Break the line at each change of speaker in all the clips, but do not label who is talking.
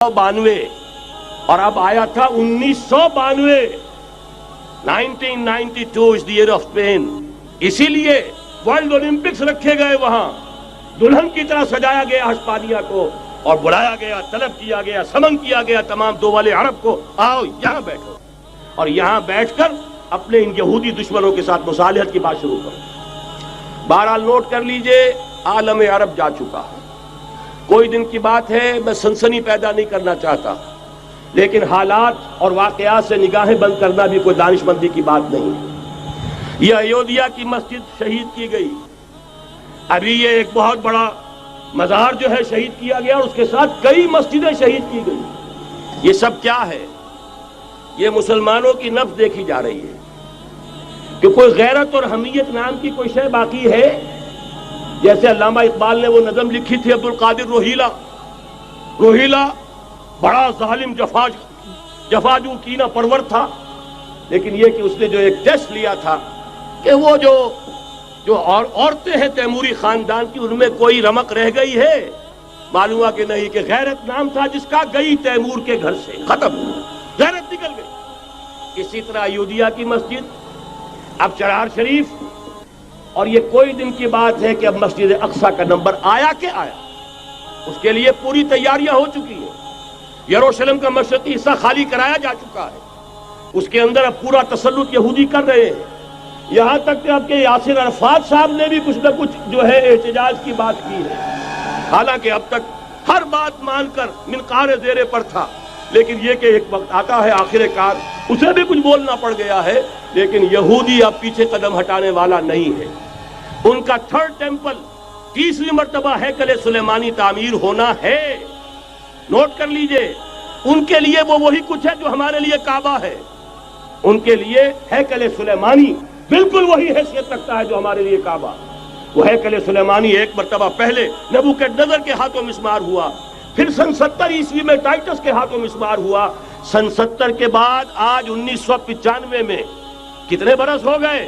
1992 اور اب آیا تھا 1992. 1992 is the year of Spain. اسی لیے ورلڈ اولمپکس رکھے گئے وہاں. دلہن کی طرح سجایا گیا ہسپانیہ کو اور بلایا گیا، طلب کیا گیا، سمن کیا گیا تمام دول عرب کو، آؤ یہاں بیٹھو اور یہاں بیٹھ کر اپنے ان یہودی دشمنوں کے ساتھ مصالحت کی بات شروع کرو. بہرحال نوٹ کر لیجئے، عالم عرب جا چکا. کوئی دن کی بات ہے، میں سنسنی پیدا نہیں کرنا چاہتا، لیکن حالات اور واقعات سے نگاہیں بند کرنا بھی کوئی دانش مندی کی بات نہیں ہے. یہ ایودھیا کی مسجد شہید کی گئی، ابھی یہ ایک بہت بڑا مزار جو ہے شہید کیا گیا، اور اس کے ساتھ کئی مسجدیں شہید کی گئی. یہ سب کیا ہے؟ یہ مسلمانوں کی نفس دیکھی جا رہی ہے کہ کوئی غیرت اور حمیت نام کی کوئی شے باقی ہے. جیسے علامہ اقبال نے وہ نظم لکھی تھی، عبد القادر روہیلا بڑا ظالم جفاجو کینہ پرور تھا، لیکن یہ کہ اس نے جو ایک ٹیسٹ لیا تھا کہ وہ جو عورتیں ہیں تیموری خاندان کی، ان میں کوئی رمق رہ گئی ہے؟ معلوم ہوا کہ نہیں، کہ غیرت نام تھا جس کا گئی تیمور کے گھر سے، ختم، غیرت نکل گئی. اسی طرح ایودھیا کی مسجد، اب چرار شریف، اور یہ کوئی دن کی بات ہے کہ اب مسجد اقصیٰ کا نمبر آیا کہ آیا. اس کے لیے پوری تیاریاں ہو چکی ہیں. یروشلم کا مشرقی حصہ خالی کرایا جا چکا ہے، اس کے اندر اب پورا تسلط یہودی کر رہے ہیں. یہاں تک کہ اب کہ یاسر عرفات صاحب نے بھی کچھ نہ کچھ جو ہے احتجاج کی بات کی ہے، حالانکہ اب تک ہر بات مان کر منقار زیر پر تھا. لیکن یہ کہ ایک وقت آتا ہے آخر کار اسے بھی کچھ بولنا پڑ گیا ہے. لیکن یہودی اب پیچھے قدم ہٹانے والا نہیں ہے. ان کا تھرڈ ٹیمپل، 30ویں مرتبہ ہیکل سلیمانی تعمیر ہونا ہے. نوٹ کر لیجئے، ان کے لیے وہ وہی کچھ ہے جو ہمارے لیے کعبہ ہے. ان کے لیے ہیکل سلیمانی بالکل وہی حیثیت رکھتا ہے جو ہمارے لیے کعبہ. وہ ہیکل سلیمانی ایک مرتبہ پہلے نبوکدنضر کے ہاتھوں مسمار ہوا، پھر سن 70 عیسوی میں ٹائٹس کے ہاتھوں مسمار ہوا. سن 70 کے بعد آج 1995 میں کتنے برس ہو گئے؟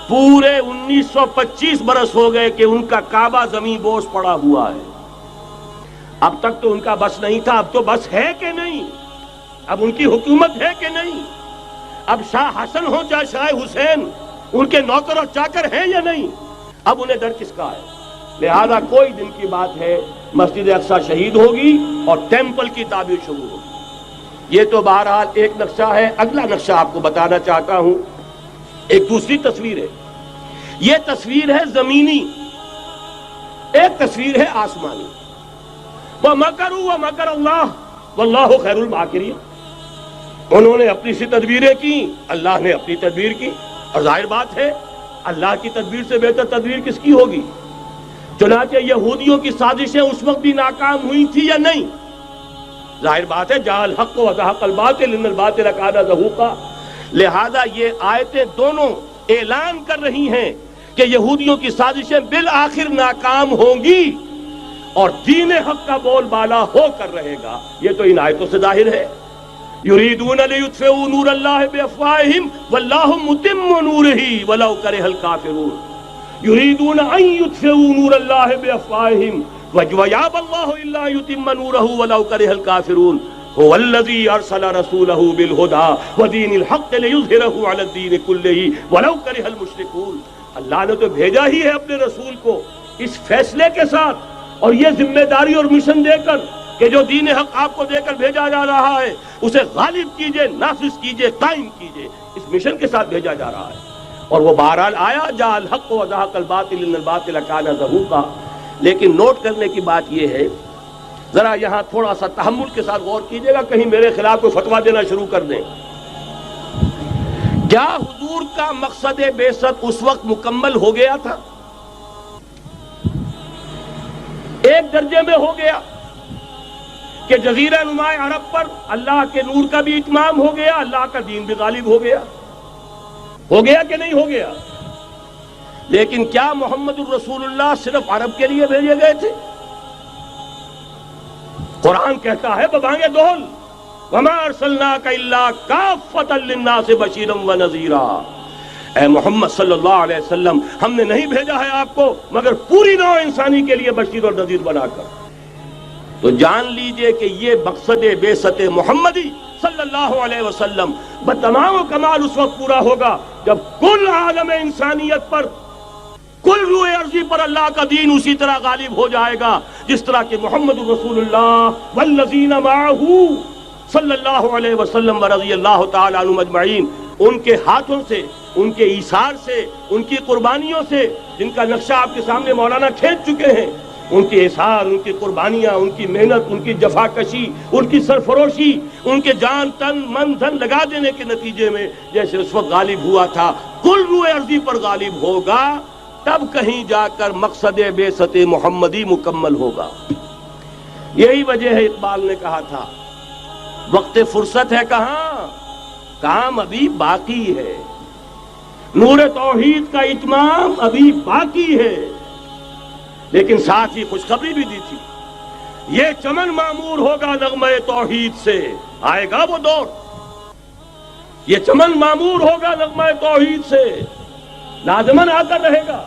پورے 1925 برس ہو گئے کہ ان کا کعبہ زمین بوس پڑا ہوا ہے. اب تک تو ان کا بس نہیں تھا، اب تو بس ہے کہ نہیں؟ اب ان کی حکومت ہے کہ نہیں؟ اب شاہ حسن ہو چاہے شاہ حسین، ان کے نوکر اور چاکر ہیں یا نہیں؟ اب انہیں ڈر کس کا ہے؟ لہذا کوئی دن کی بات ہے، مسجد اقصیٰ شہید ہوگی اور ٹیمپل کی تعمیر شروع ہوگی. یہ تو بہرحال ایک نقشہ ہے. اگلا نقشہ آپ کو بتانا چاہتا ہوں، ایک دوسری تصویر ہے. یہ تصویر ہے زمینی، ایک تصویر ہے آسمانی. وَمَكَرُوا وَمَكَرَ اللَّهُ وَاللَّهُ خَيْرُ الْمَاكِرِينَ. انہوں نے اپنی سی تدبیریں کی، اللہ نے اپنی تدبیر کی، اور ظاہر بات ہے اللہ کی تدبیر سے بہتر تدبیر کس کی ہوگی؟ چنانچہ یہودیوں کی سازشیں اس وقت بھی ناکام ہوئی تھی یا نہیں؟ ظاہر بات ہے جاء الحق وزهق الباطل ان الباطل کان زهوقا. لہذا یہ آیتیں دونوں اعلان کر رہی ہیں کہ یہودیوں کی سازشیں بالآخر ناکام ہوں گی اور دین حق کا بول بالا ہو کر رہے گا. یہ تو ان آیتوں سے ظاہر ہے. یریدون لیطفئوا نور اللہ بافواہہم واللہ متم نورہ ولو کرہ الکافرون. یریدون ان یطفئوا نور اللہ بافواہہم ویابى اللہ الا یتم نورہ ولو کرہ الکافرون. هو الذی ارسل رسولہ بالہدى ودین الحق لیظہرہ علی الدین کلہ ولو کرہ المشرکون. اللہ نے تو بھیجا ہی ہے اپنے رسول کو اس فیصلے کے ساتھ اور یہ ذمہ داری اور مشن دے کر کہ جو دین حق آپ کو دے کر بھیجا جا رہا ہے اسے غالب کیجئے، نافذ کیجئے، قائم کیجئے. اس مشن کے ساتھ بھیجا جا رہا ہے. اور وہ بہرحال آیا، جاء الحق وزهق الباطل ان الباطل کان زهوقا. لیکن نوٹ کرنے کی بات یہ ہے، ذرا یہاں تھوڑا سا تحمل کے ساتھ غور کیجئے گا، کہیں میرے خلاف کوئی فتویٰ دینا شروع کر دیں. کیا حضور کا مقصد بعثت اس وقت مکمل ہو گیا تھا؟ ایک درجے میں ہو گیا کہ جزیرہ نما عرب پر اللہ کے نور کا بھی اتمام ہو گیا، اللہ کا دین بھی غالب ہو گیا. ہو گیا کہ نہیں ہو گیا؟ لیکن کیا محمد الرسول اللہ صرف عرب کے لیے بھیجے گئے تھے؟ قرآن کہتا ہے ببانگ دہل وما ارسلناک الا کافۃ للناس بشیرا ونذیرا. اے محمد صلی اللہ علیہ وسلم، ہم نے نہیں بھیجا ہے آپ کو مگر پوری نوع انسانی کے لیے بشیر اور نذیر بنا کر. تو جان لیجئے کہ یہ مقصد بعثت محمدی صلی اللہ علیہ وسلم بتمام و کمال اس وقت پورا ہوگا جب کل عالم انسانیت پر، کل روئے ارضی پر اللہ کا دین اسی طرح غالب ہو جائے گا جس طرح کہ محمد رسول اللہ والذین معہ صلی اللہ علیہ وسلم ورضی اللہ تعالی عنہم اجمعین، ان کے ہاتھوں سے، ان کے ایثار سے، ان کی قربانیوں سے، جن کا نقشہ آپ کے سامنے مولانا کھینچ چکے ہیں، ان کے احسان، ان کی قربانیاں، ان کی محنت، ان کی جفاکشی، ان کی سرفروشی، ان کے جان تن من دھن لگا دینے کے نتیجے میں جیسے اس وقت غالب ہوا تھا کل روئے ارضی پر غالب ہوگا، تب کہیں جا کر مقصد بعثت محمدی مکمل ہوگا۔ یہی وجہ ہے اقبال نے کہا تھا وقت فرصت ہے کہاں، کام ابھی باقی ہے، نور توحید کا اتمام ابھی باقی ہے۔ لیکن ساتھ ہی خوشخبری بھی دی تھی، یہ چمن معمور ہوگا نغمہ توحید سے، آئے گا وہ دور، یہ چمن معمور ہوگا نغمہ توحید سے، لازماً آتا رہے گا۔